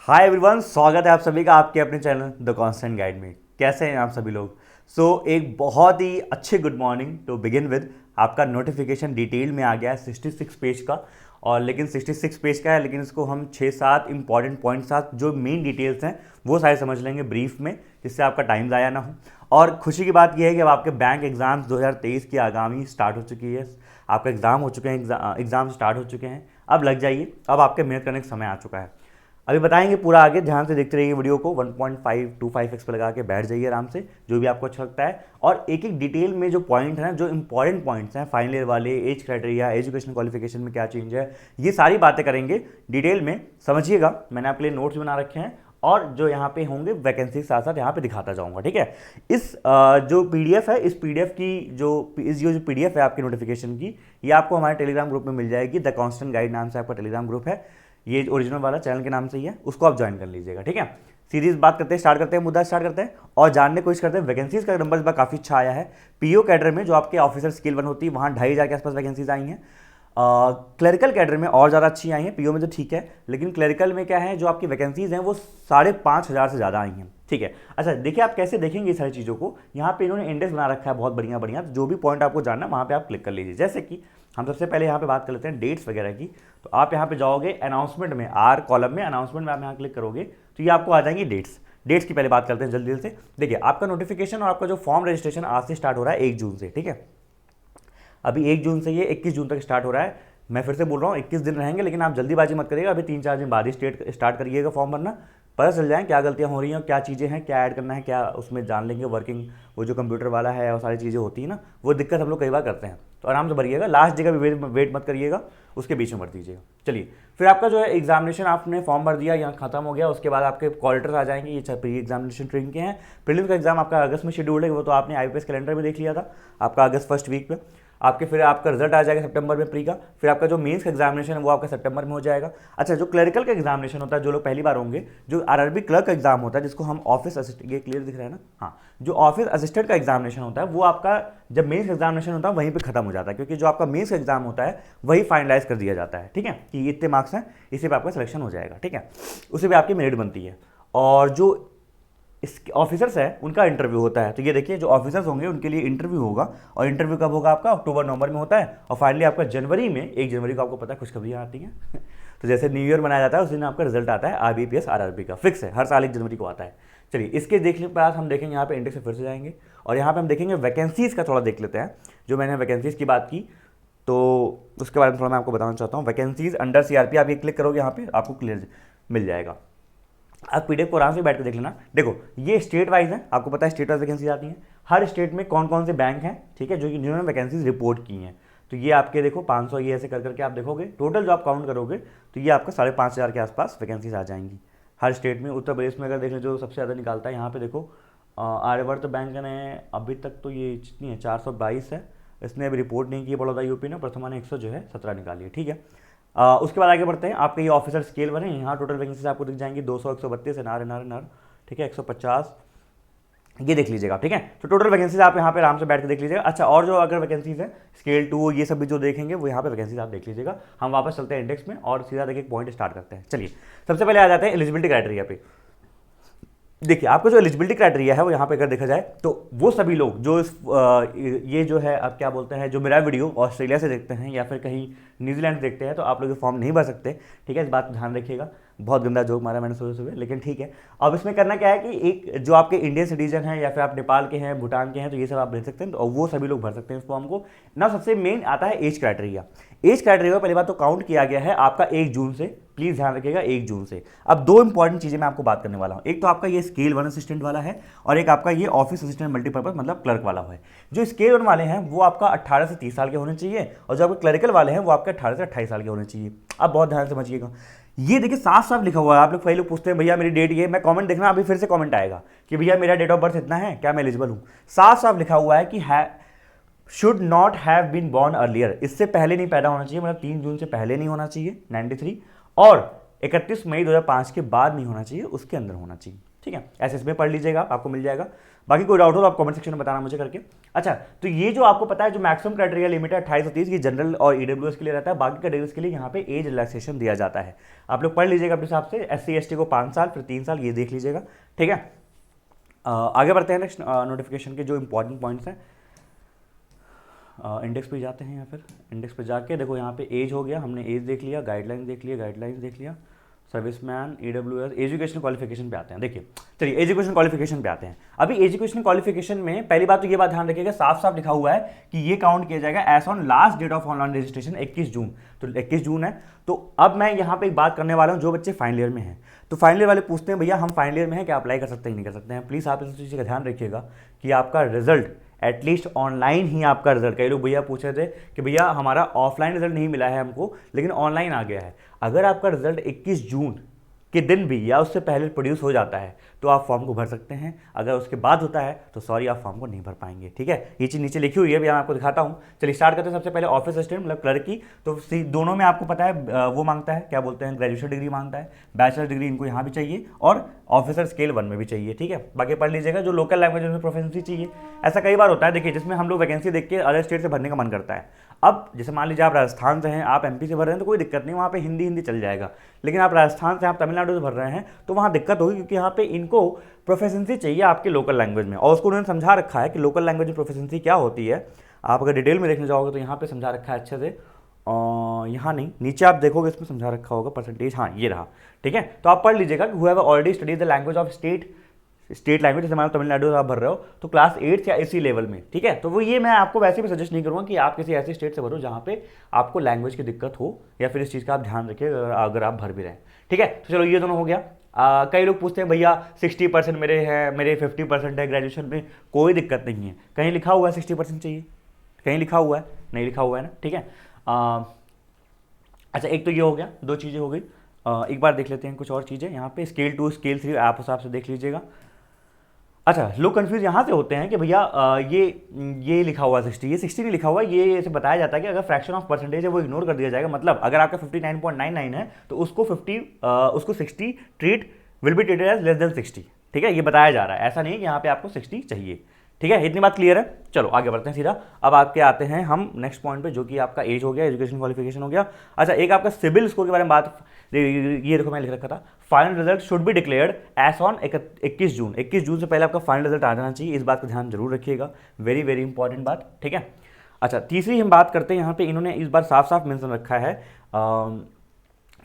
Hi everyone, स्वागत है आप सभी का आपके अपने चैनल द कांस्टेंट गाइड में। कैसे हैं आप सभी लोग? एक बहुत ही अच्छे good morning to begin with. आपका नोटिफिकेशन डिटेल में आ गया है 66 पेज का, और लेकिन 66 पेज का है, लेकिन इसको हम 6-7 इंपॉर्टेंट पॉइंट्स साथ जो मेन डिटेल्स हैं वो सारे समझ लेंगे ब्रीफ में, जिससे आपका टाइम ज़ाया ना हो। और खुशी की बात यह है कि अब आपके बैंक एग्जाम्स 2023 की आगामी स्टार्ट हो चुकी है। आपका एग्ज़ाम हो चुके हैं, एग्ज़ाम स्टार्ट हो चुके हैं। अब लग जाइए, अब आपके मेहनत करने का समय आ चुका है। अभी बताएंगे पूरा, आगे ध्यान से देखते रहिए वीडियो को। 1.525x पे लगा के बैठ जाइए आराम से, जो भी आपको अच्छा लगता है। और एक एक डिटेल में जो पॉइंट है ना, जो इंपॉर्टेंट पॉइंट्स हैं फाइनल ईयर वाले, एज क्राइटेरिया, एजुकेशन क्वालिफिकेशन में क्या चेंज है, ये सारी बातें करेंगे डिटेल में। समझिएगा, मैंने आपके लिए नोट्स बना रखे हैं, और जो यहाँ पे होंगे वैकेंसी साथ साथ यहाँ पे दिखाता जाऊँगा, ठीक है। इस जो पीडीएफ है, इस पीडीएफ की जो पीडीएफ है आपकी नोटिफिकेशन की, ये आपको हमारे टेलीग्राम ग्रुप में मिल जाएगी। द कांस्टेंट गाइड नाम से आपका टेलीग्राम ग्रुप है, ये ओरिजिनल वाला चैनल के नाम से ही है, उसको आप ज्वाइन कर लीजिएगा, ठीक है। सीरीज बात करते हैं, स्टार्ट करते हैं, मुद्दा स्टार्ट करते हैं और जानने की कोशिश करते हैं। वैकेंसीज का नंबर इस बार काफ़ी अच्छा आया है। पीओ कैडर में जो आपके ऑफिसर स्केल 1 होती है, वहाँ 2,500 के आसपास वैकेंसीज आई हैं। क्लरिकल कैडर में और ज़्यादा अच्छी आई हैं। पीओ में तो ठीक है, लेकिन क्लरिकल में क्या है, जो आपकी वैकेंसीज हैं वो 5,500 से ज़्यादा आई हैं, ठीक है। अच्छा देखिए, आप कैसे देखेंगे ये सारी चीज़ों को, यहाँ पे इन्होंने इंडेक्स बना रखा है बहुत बढ़िया बढ़िया। जो भी पॉइंट आपको जानना है वहाँ पे आप क्लिक कर लीजिए। जैसे कि हम सबसे पहले यहाँ पे बात कर लेते हैं डेट्स वगैरह की। तो आप यहाँ पे जाओगे अनाउंसमेंट में, आर कॉलम में अनाउंसमेंट में आप यहाँ क्लिक करोगे तो ये आपको आ जाएंगी डेट्स की पहले बात करते हैं जल्दी से। देखिए, आपका नोटिफिकेशन और आपका जो फॉर्म रजिस्ट्रेशन आज से स्टार्ट हो रहा है 1 जून से, ठीक है। अभी 1 जून से ये 21 जून तक स्टार्ट हो रहा है। मैं फिर से बोल रहा हूँ 21 दिन रहेंगे, लेकिन आप जल्दीबाजी मत करिएगा। अभी 3-4 दिन बाद ही स्टार्ट करिएगा फॉर्म भरना। पता चल जाए क्या गलतियाँ हो रही हैं, क्या चीज़ें हैं, क्या ऐड करना है, क्या उसमें जान लेंगे। वर्किंग वो जो कंप्यूटर वाला है और सारी चीज़ें होती है ना, वो दिक्कत हम लोग कई बार करते हैं। तो आराम से भरिएगा, लास्ट जगह भी वेट मत करिएगा, उसके बीच में भर दीजिएगा। चलिए, फिर आपका जो है एग्जामिनेशन, आपने फॉर्म भर दिया, यहाँ खत्म हो गया। उसके बाद आपके कॉलेटर्स आ जाएंगे, ये प्री एग्जामिनेशन ट्रेनिंग के हैं। प्रीलिम्स का एग्जाम आपका अगस्त में शेड्यूल है, वो तो आपने आईपीएस कैलेंडर में देख लिया था, आपका अगस्त फर्स्ट वीक में। फिर आपका रिजल्ट आ जाएगा सितंबर में प्री का। फिर आपका जो मेंस का एग्जामिनेशन है वो आपका सितंबर में हो जाएगा। अच्छा, जो क्लरिकल का एग्जामिनेशन होता है, जो लोग पहली बार होंगे, जो आरआरबी क्लर्क का एग्जाम होता है, जिसको हम ऑफिस असिस्टेंट, ये क्लियर दिख रहा है ना, हाँ, जो ऑफिस असिस्टेंट का एग्जामिनेशन होता है वो आपका जब मेंस एग्जामिनेशन होता है वहीं पे खत्म हो जाता है, क्योंकि जो आपका मेंस एग्जाम होता है वही फाइनलाइज कर दिया जाता है, ठीक है, कि इतने मार्क्स हैं, इसी पे आपका सिलेक्शन हो जाएगा, ठीक है। उसी पे आपकी मेरिट बनती है। और जो इस ऑफिसर्स है उनका इंटरव्यू होता है। तो ये देखिए, जो ऑफिसर्स होंगे उनके लिए इंटरव्यू होगा, और इंटरव्यू कब होगा आपका? अक्टूबर नवंबर में होता है। और फाइनली आपका जनवरी में, 1 जनवरी को आपको पता है खुशखबरियाँ आती हैं तो जैसे न्यू ईयर मनाया जाता है, उस दिन आपका रिजल्ट आता है आईबीपीएस आरआरबी का, फिक्स है, हर साल 1 जनवरी को आता है। चलिए, इसके देखने के बाद हम देखेंगे यहाँ पे इंडेक्स से फिर से जाएंगे, और यहाँ पे हम देखेंगे वैकेंसीज़ का थोड़ा देख लेते हैं। जो मैंने वैकेंसीज़ की बात की, तो उसके बारे में थोड़ा मैं आपको बताना चाहता हूँ। वैकेंसीज अंडर सीआरपी, आप ये क्लिक करोगे, यहाँ पे आपको क्लियर मिल जाएगा। आप पीडीएफ को आराम से बैठ कर देख लेना। देखो, ये स्टेट वाइज है, आपको पता है स्टेट वाइज वैकेंसी आती हैं। हर स्टेट में कौन कौन से बैंक हैं, ठीक है, जो कि जिन्होंने वैकेंसीज रिपोर्ट की हैं। तो ये आपके देखो 500, ये ऐसे कर करके आप देखोगे, टोटल जो आप काउंट करोगे तो ये आपका 5,500 के आसपास वैकेंसीज आ जाएंगी हर स्टेट में। उत्तर प्रदेश में अगर देख लें, जो सबसे ज़्यादा निकालता है, यहाँ पे देखो आर्यवर्त बैंक ने अभी तक तो ये कितनी है, 422 है। इसने अभी रिपोर्ट नहीं की है बड़ौदा यूपी ने, प्रथमा ने 117 निकाली है, ठीक है। उसके बाद आगे बढ़ते हैं। आपके ये ऑफिसर स्केल बने, यहाँ टोटल वैकेंसीज आपको दिख जाएंगी 200, 132 एनआर, ठीक है, 150, ये देख लीजिएगा, ठीक है। तो टोटल वैकेंसीज आप यहाँ पे आराम से बैठ के देख लीजिएगा। अच्छा, और जो अगर वैकेंसीज है स्केल 2, ये सब भी जो देखेंगे वो यहाँ पे वैकेंसीज आप देख लीजिएगा। हम वापस चलते हैं इंडेक्स में और सीधा देखिए पॉइंट स्टार्ट करते हैं। चलिए, सबसे पहले आ जाते हैं एलिजिबिलिटी क्राइटेरिया पे। देखिए, आपका जो एलिजिबिलिटी क्राइटेरिया है वो यहाँ पे अगर देखा जाए तो वो सभी लोग जो ये जो है, आप क्या बोलते हैं, जो मेरा वीडियो ऑस्ट्रेलिया से देखते हैं या फिर कहीं न्यूजीलैंड से देखते हैं, तो आप लोग ये फॉर्म नहीं भर सकते, ठीक है। इस बात को ध्यान रखिएगा। बहुत गंदा जोक मारा मैंने सुबह, लेकिन ठीक है। अब इसमें करना क्या है कि एक जो आपके इंडियन सिटीजन हैं या फिर आप नेपाल के हैं, भूटान के हैं, तो ये सब आप भर सकते हैं, तो वो सभी लोग भर सकते हैं इस फॉर्म को ना। सबसे मेन आता है एज क्राइटेरिया। एज क्राइटेरिया पहली बात तो काउंट किया गया है आपका 1 जून से, प्लीज ध्यान रखिएगा, 1 जून से। अब 2 इंपॉर्टेंट चीजें मैं आपको बात करने वाला हूं। एक तो आपका ये स्केल 1 असिस्टेंट वाला है, और एक आपका ये ऑफिस असिस्टेंट मल्टीपर्पज मतलब क्लर्क वाला है। जो स्केल 1 वाले हैं वो आपका 18 से 30 साल के होने चाहिए, और जो आपके क्लरिकल वाले हैं वो आपके 18 से 28 साल के होने चाहिए। अब बहुत ध्यान से समझिएगा, ये देखिए साफ साफ लिखा हुआ है। आप लोग कई लोग पूछते हैं भैया मेरी डेट ये, मैं कमेंट देखना, अभी फिर से कमेंट आएगा कि भैया मेरा डेट ऑफ बर्थ इतना है, क्या मैं एलिजिबल हूं? साफ साफ लिखा हुआ है कि should not have been born earlier, इससे पहले नहीं पैदा होना चाहिए, मतलब 3 जून से पहले नहीं होना चाहिए 93, और 31 मई 2005 के बाद नहीं होना चाहिए, उसके अंदर होना चाहिए, ठीक है, एसएस में पढ़ लीजिएगा, आपको मिल जाएगा। बाकी कोई डाउट हो तो आप कमेंट सेक्शन में बताना मुझे करके। अच्छा, तो ये जो आपको पता है जो मैक्सिमम क्राइटेरिया लिमिट है 28 और 30 की जनरल और ईडब्ल्यूएस के लिए रहता है, बाकी कैटेगरीज के लिए यहाँ पे एज रिलैक्सेशन दिया जाता है। आप लोग पढ़ लीजिएगा अपने हिसाब से। SC ST को 5 साल, फिर 3 साल, ये देख लीजिएगा, ठीक है। आगे बढ़ते हैं नेक्स्ट नोटिफिकेशन के जो इंपॉर्टेंट पॉइंट्स हैं। इंडेक्स पे जाते हैं, या फिर इंडेक्स पे जाके देखो यहाँ पे एज हो गया, हमने एज देख लिया, गाइडलाइन देख लिया, गाइडलाइंस देख लिया, सर्विसमैन, EWS, एजुकेशन क्वालिफिकेशन पे आते हैं। देखिए चलिए एजुकेशन क्वालिफिकेशन पे आते हैं। अभी एजुकेशन क्वालिफिकेशन में पहली बात तो ये बात ध्यान रखिएगा, साफ साफ लिखा हुआ है कि ये काउंट किया जाएगा as on last date of online registration 21 June. तो 21 जून है। तो अब मैं यहाँ पे एक बात करने वाला हूँ, जो बच्चे फाइनल ईयर में हैं, तो फाइनल ईयर वाले पूछते हैं भैया हम फाइनल ईयर में हैं, क्या अप्लाई कर सकते हैं, नहीं कर सकते हैं। प्लीज़ आप इस चीज़ का ध्यान रखिएगा कि आपका रिजल्ट एटलीस्ट ऑनलाइन ही आपका रिजल्ट, कई लोग भैया पूछ रहे थे कि भैया हमारा ऑफलाइन रिजल्ट नहीं मिला है हमको लेकिन ऑनलाइन आ गया है। अगर आपका रिजल्ट 21 जून के दिन भी या उससे पहले प्रोड्यूस हो जाता है तो आप फॉर्म को भर सकते हैं। अगर उसके बाद होता है तो सॉरी, आप फॉर्म को नहीं भर पाएंगे, ठीक है। ये चीज़ नीचे लिखी हुई है, मैं आपको दिखाता हूँ। चलिए स्टार्ट करते हैं। सबसे पहले ऑफिस असिस्टेंट मतलब क्लर्क की, तो दोनों में आपको पता है वो मांगता है, क्या बोलते हैं, ग्रेजुएशन डिग्री मांगता है, बैचलर डिग्री इनको यहाँ भी चाहिए और ऑफिसर स्केल 1 में भी चाहिए, ठीक है। बाकी पढ़ लीजिएगा। जो लोकल लैंग्वेज में प्रोफिशिएंसी चाहिए, ऐसा कई बार होता है देखिए, जिसमें हम लोग वैकेंसी देख के अदर स्टेट से भरने का मन करता है। अब जैसे मान लीजिए आप राजस्थान से हैं, आप MP से भर रहे हैं तो कोई दिक्कत नहीं, वहाँ पे हिंदी चल जाएगा। लेकिन आप राजस्थान से, आप तमिलनाडु से भर रहे हैं तो वहाँ दिक्कत होगी, क्योंकि यहाँ पे इनको प्रोफिशिएंसी चाहिए आपके लोकल लैंग्वेज में, और उसको उन्होंने समझा रखा है कि लोकल लैंग्वेज में प्रोफिशिएंसी क्या होती है। आप अगर डिटेल में देखने जाओगे तो यहाँ पे समझा रखा है अच्छे से, यहाँ नहीं, नीचे आप देखोगे इसमें समझा रखा होगा परसेंटेज, हाँ ये रहा, ठीक है। तो आप पढ़ लीजिएगा कि whoever already studies the language of state language, जैसे मान लो तमिलनाडु आप भर रहे हो तो क्लास 8 या इसी लेवल में, ठीक है। तो वो ये मैं आपको वैसे भी सजेस्ट नहीं करूँगा कि आप किसी ऐसे स्टेट से भरो जहाँ पे आपको लैंग्वेज की दिक्कत हो, या फिर इस चीज़ का आप ध्यान रखिए अगर आप भर भी रहे हैं, ठीक है। तो चलो ये दोनों हो गया। कई लोग पूछते हैं भैया 60% मेरे हैं, मेरे 50% है ग्रेजुएशन में, कोई दिक्कत नहीं है। कहीं लिखा हुआ है 60% चाहिए, कहीं लिखा हुआ है, नहीं लिखा हुआ है ना, ठीक है। अच्छा, एक तो ये हो गया, 2 चीज़ें हो गई। एक बार देख लेते हैं कुछ और चीज़ें यहाँ पे, स्केल 2 स्केल 3 आप हिसाब से देख लीजिएगा। अच्छा, लोग कंफ्यूज यहाँ से होते हैं कि भैया ये लिखा हुआ 60, ये 60 नहीं लिखा हुआ, ये ऐसे बताया जाता है कि अगर फ्रैक्शन ऑफ परसेंटेज है वो इग्नोर कर दिया जाएगा। मतलब अगर आपका 59.99 है तो उसको 60 treat will be treated as less than 60, ठीक है। ये बताया जा रहा है, ऐसा नहीं है कि यहाँ पे आपको 60 चाहिए, ठीक है। इतनी बात क्लियर है। चलो आगे बढ़ते हैं सीधा। अब आपके आते हैं हम नेक्स्ट पॉइंट पे, जो कि आपका एज हो गया, एजुकेशन क्वालिफिकेशन हो गया। अच्छा, एक आपका सिविल स्कोर के बारे में बात, ये देखो मैं लिख रखा था, final result should be declared as on 21 June. 21 जून से पहले आपका फाइनल रिजल्ट आ जाना चाहिए, इस बात का ध्यान जरूर रखिएगा, वेरी वेरी इंपॉर्टेंट बात, ठीक है। अच्छा, तीसरी हम बात करते हैं, यहाँ पे इन्होंने इस बार साफ साफ मेंशन रखा है,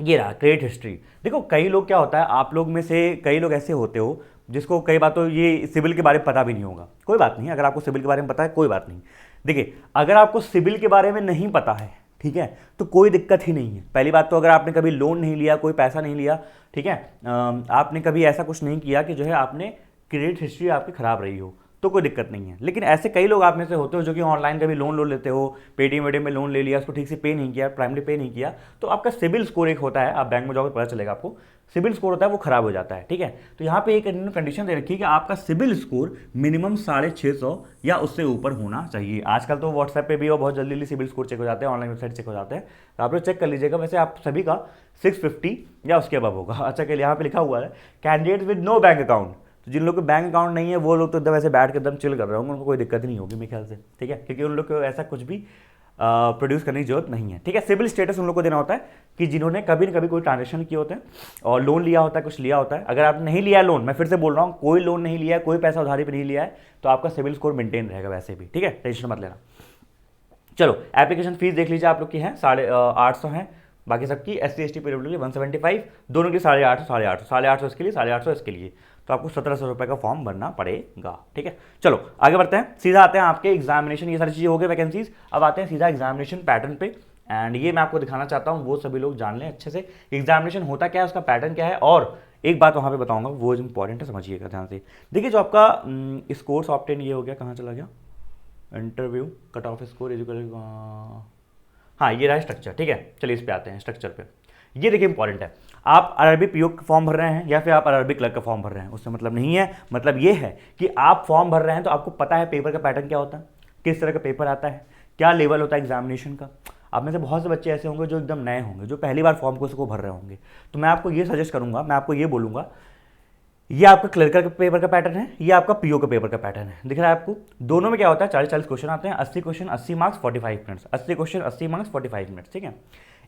ये रहा क्रेडिट हिस्ट्री। देखो कई लोग, क्या होता है, आप लोग में से कई लोग ऐसे होते हो जिसको कई बात तो ये सिविल के बारे में पता भी नहीं होगा। कोई बात नहीं, अगर आपको सिविल के बारे में पता है कोई बात नहीं। देखिए, अगर आपको सिविल के बारे में नहीं पता है, ठीक है, तो कोई दिक्कत ही नहीं है। पहली बात तो अगर आपने कभी लोन नहीं लिया, कोई पैसा नहीं लिया, ठीक है, आपने कभी ऐसा कुछ नहीं किया कि जो है आपने क्रेडिट हिस्ट्री आपकी खराब रही हो, तो कोई दिक्कत नहीं है। लेकिन ऐसे कई लोग आप में से होते हो जो कि ऑनलाइन कभी लोन लेते हो, पेटीएम वेटीएम में लोन ले लिया, उसको ठीक से पे नहीं किया, प्राइमरी पे नहीं किया, तो आपका सिविल स्कोर एक होता है, आप बैंक में जाओगे पता चलेगा आपको, सिविल स्कोर होता है वो खराब हो जाता है, ठीक है। तो यहाँ पे एक कंडीशन दे रखी है कि आपका सिविल स्कोर मिनिमम 650 या उससे ऊपर होना चाहिए। आजकल तो व्हाट्सएप पे भी और बहुत जल्दी सिविल स्कोर चेक हो जाते हैं, ऑनलाइन वेबसाइट चेक हो जाते हैं, तो आप लोग चेक कर लीजिएगा। वैसे आप सभी का 650 या उसके अबव होगा। अच्छा, के यहाँ पे लिखा हुआ है candidate with no bank account, तो जिन लोग के बैंक अकाउंट नहीं है वो लोग तो एकदम ऐसे बैठ के एकदम चिल कर रहे होंगे, उनको कोई दिक्कत नहीं होगी मेरे ख्याल से, ठीक है, क्योंकि उन लोग को ऐसा कुछ भी प्रोड्यूस करने की जरूरत नहीं है, ठीक है। सिविल स्टेटस उन लोग को देना होता है कि जिन्होंने कभी न कभी कोई ट्रांजेक्शन किए होते हैं और लोन लिया होता है, कुछ लिया होता है। अगर आपने नहीं लिया लोन, मैं फिर से बोल रहा हूँ, कोई लोन नहीं लिया है, कोई पैसा उधारी पे नहीं लिया है, तो आपका सिविल स्कोर मेंटेन रहेगा वैसे भी, ठीक है, टेंशन मत लेना। चलो, एप्लीकेशन फीस देख लीजिए आप लोग की है 850 है, बाकी सबकी SC ST PWD के लिए 175, दोनों के 850, 850 इसके लिए, 850 इसके लिए, तो आपको 1700 रुपये का फॉर्म भरना पड़ेगा, ठीक है। चलो आगे बढ़ते हैं, सीधा आते हैं आपके एग्जामिनेशन, ये सारी चीज़ें हो गई वैकेंसीज। अब आते हैं सीधा एग्जामिनेशन पैटर्न पे, एंड ये मैं आपको दिखाना चाहता हूँ, वो सभी लोग जान लें अच्छे से एग्जामिनेशन होता क्या है, उसका पैटर्न क्या है। और एक बात वहाँ पे बताऊँगा, वो इंपॉर्टेंट है, समझिएगा ध्यान से। देखिए, जो आपका स्कोर्स ऑप्टेन ये हो गया, कहाँ चला गया, interview cut off score education, हाँ ये रहा स्ट्रक्चर, ठीक है। चलिए इस पे आते हैं, स्ट्रक्चर पे। ये देखिए इंपॉर्टेंट है, आप RRB PO का फॉर्म भर रहे हैं या फिर आप RRB क्लर्क का फॉर्म भर रहे हैं, उससे मतलब नहीं है। मतलब ये है कि आप फॉर्म भर रहे हैं तो आपको पता है पेपर का पैटर्न क्या होता है, किस तरह का पेपर आता है, क्या लेवल होता है एग्जामिनेशन का। आप में से बहुत से बच्चे ऐसे होंगे जो एकदम नए होंगे, जो पहली बार फॉर्म को उसको भर रहे होंगे, तो मैं आपको ये सजेस्ट करूँगा, मैं आपको ये बोलूँगा, ये आपका क्लर्कर का पेपर का पैटर्न है, ये आपका पीओ का पेपर का पैटर्न है, दिख रहा है आपको। दोनों में क्या होता है, 40-40 क्वेश्चन आते हैं, 80 question 80 marks 45 minutes, 80 question 80 marks 45 minutes, ठीक है।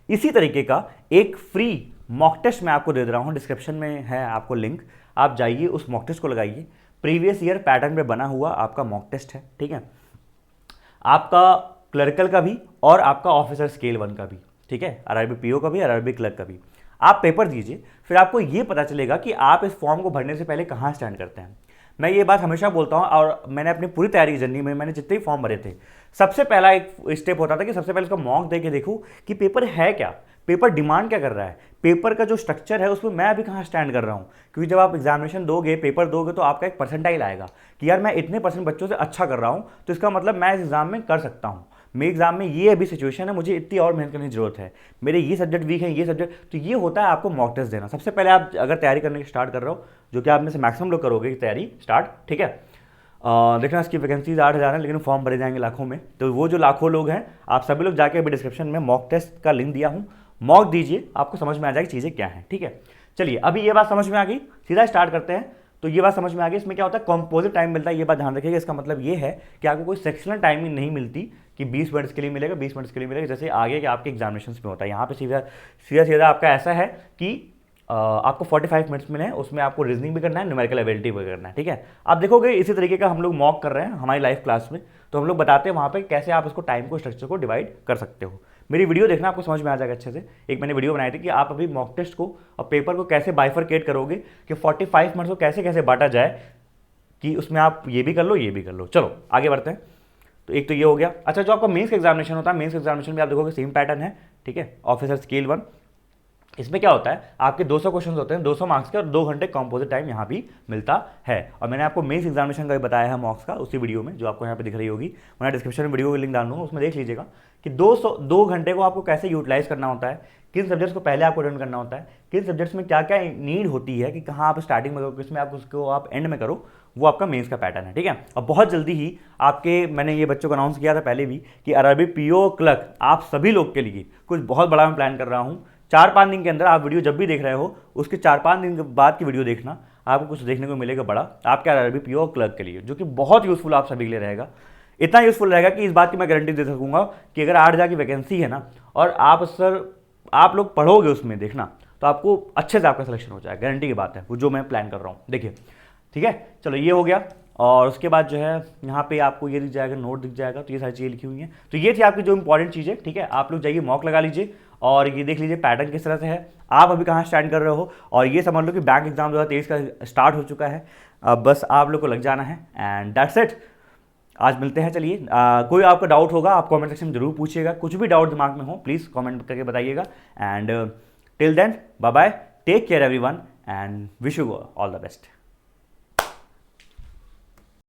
इसी तरीके का एक फ्री मॉक टेस्ट मैं आपको दे रहा हूँ, डिस्क्रिप्शन में है आपको लिंक, आप जाइए उस मॉक टेस्ट को लगाइए। प्रीवियस ईयर पैटर्न पे बना हुआ आपका मॉक टेस्ट है, ठीक है, आपका क्लर्कल का भी और आपका ऑफिसर स्केल 1 का भी, ठीक है, आरआरबी पीओ का भी, आरआरबी क्लर्क का भी। आप पेपर दीजिए, फिर आपको ये पता चलेगा कि आप इस फॉर्म को भरने से पहले कहाँ स्टैंड करते हैं। मैं ये बात हमेशा बोलता हूँ, और मैंने अपनी पूरी तैयारी जर्नी में मैंने जितने भी फॉर्म भरे थे, सबसे पहला एक स्टेप होता था कि सबसे पहले उसका मॉक दे के देखूँ कि पेपर है क्या, पेपर डिमांड क्या कर रहा है, पेपर का जो स्ट्रक्चर है उसमें मैं अभी कहाँ स्टैंड कर रहा हूँ। क्योंकि जब आप एग्जामिनेशन दोगे, पेपर दोगे, तो आपका एक परसेंटाइल आएगा कि यार मैं इतने परसेंट बच्चों से अच्छा कर रहा हूँ, तो इसका मतलब मैं इस एग्जाम में कर सकता हूँ। मेरे एग्जाम में ये अभी सिचुएशन है, मुझे इतनी और मेहनत करने की जरूरत है, मेरे ये सब्जेक्ट वीक है, ये सब्जेक्ट, तो ये होता है आपको मॉक टेस्ट देना। सबसे पहले आप अगर तैयारी करने की स्टार्ट कर रहे हो, जो कि आप में से मैक्सिमम लोग करोगे तैयारी स्टार्ट, ठीक है, देखना इसकी वैकेंसीज 8,000 है, लेकिन फॉर्म भरे जाएंगे लाखों में। तो वो जो लाखों लोग हैं, आप सभी लोग जाके अभी डिस्क्रिप्शन में मॉक टेस्ट का लिंक दिया हूँ, मॉक दीजिए, आपको समझ में आ जाएगी चीज़ें क्या हैं, ठीक है। चलिए, अभी ये बात समझ में आ गई, सीधा स्टार्ट करते हैं। तो ये बात समझ में आ गई, इसमें क्या होता है, कंपोजिट टाइम मिलता है, ये बात ध्यान रखिएगा। इसका मतलब ये है कि आपको कोई सेक्शनल टाइमिंग नहीं मिलती कि 20 मिनट्स के लिए मिलेगा, 20 मिनट्स के लिए मिलेगा, जैसे आगे के आपके एग्जामिनेशन में होता है। यहाँ पे सीधा सीधा सीधा आपका ऐसा है कि आपको 45 मिनट्स मिले हैं, उसमें आपको रीजनिंग भी करना है, न्यूमेरिकल एबिलिटी भी करना है, ठीक है। आप देखोगे इसी तरीके का हम लोग मॉक कर रहे हैं हमारी लाइव क्लास में, तो हम लोग बताते हैं वहाँ पे कैसे आप इसको टाइम को, स्ट्रक्चर को डिवाइड कर सकते हो। मेरी वीडियो देखना, आपको समझ में आ जाएगा अच्छे से। एक मैंने वीडियो बनाई थी कि आप अभी मॉक टेस्ट को और पेपर को कैसे बाइफरकेट करोगे, कि 45 मिनट्स को कैसे कैसे बांटा जाए, कि उसमें आप ये भी कर लो, ये भी कर लो। चलो आगे बढ़ते हैं। तो एक तो ये हो गया। अच्छा, जो आपका मेंस का एग्जामिनेशन होता है, मेंस एग्जामिनेशन में आप देखोगे सेम पैटर्न है, ठीक है, ऑफिसर स्केल 1। इसमें क्या होता है, आपके 200 क्वेश्चन होते हैं, 200 मार्क्स के, और 2 घंटे कंपोजिट टाइम यहाँ भी मिलता है। और मैंने आपको मेंस एग्जामिनेशन का भी बताया है मॉक्स का, उसी वीडियो में जो आपको यहाँ पे दिख रही होगी, मैं डिस्क्रिप्शन में वीडियो का लिंक डाल दूँगा, उसमें देख लीजिएगा कि 2 घंटे को आपको कैसे यूटिलाइज करना होता है, किन सब्जेक्ट्स को पहले आपको अटेंड करना होता है, किन सब्जेक्ट्स में क्या क्या नीड होती है, कि कहाँ आप स्टार्टिंग में करो, किसमें आप उसको आप एंड में करो, वो आपका मेंस का पैटर्न है, ठीक है। और बहुत जल्दी ही आपके, मैंने ये बच्चों को अनाउंस किया था पहले भी कि आरआरबी पीओ क्लर्क आप सभी लोग के लिए कुछ बहुत बड़ा मैं प्लान कर रहा हूँ। 4-5 दिन के अंदर आप वीडियो जब भी देख रहे हो, उसके 4-5 दिन के बाद की वीडियो देखना, आपको कुछ देखने को मिलेगा बड़ा आपके आरआरबी पीओ क्लर्क के लिए, जो कि बहुत यूजफुल आप सभी के लिए रहेगा। इतना यूजफुल रहेगा कि इस बात की मैं गारंटी दे सकूंगा कि अगर 8,000 की वैकेंसी है ना, और आप लोग पढ़ोगे उसमें, देखना, तो आपको अच्छे से आपका सिलेक्शन हो जाएगा, गारंटी की बात है, वो जो मैं प्लान कर रहा हूँ। देखिए, ठीक है, चलो ये हो गया। और उसके बाद जो है यहाँ पे आपको ये दिख जाएगा, नोट दिख जाएगा, तो ये सारी चीज़ें लिखी हुई हैं। तो ये थी आपकी जो इंपॉर्टेंट चीज़ें, ठीक है। आप लोग जाइए मॉक लगा लीजिए, और ये देख लीजिए पैटर्न किस तरह से है, आप अभी कहाँ स्टैंड कर रहे हो, और ये समझ लो कि बैंक एग्जाम 2023 का स्टार्ट हो चुका है। अब बस आप लोग को लग जाना है, एंड दैट्स इट। आज मिलते हैं, चलिए। कोई आपका डाउट होगा आप कमेंट सेक्शन में जरूर पूछिएगा, कुछ भी डाउट दिमाग में हो प्लीज़ कमेंट करके बताइएगा। And till then, bye bye, take care everyone, and wish you all the best.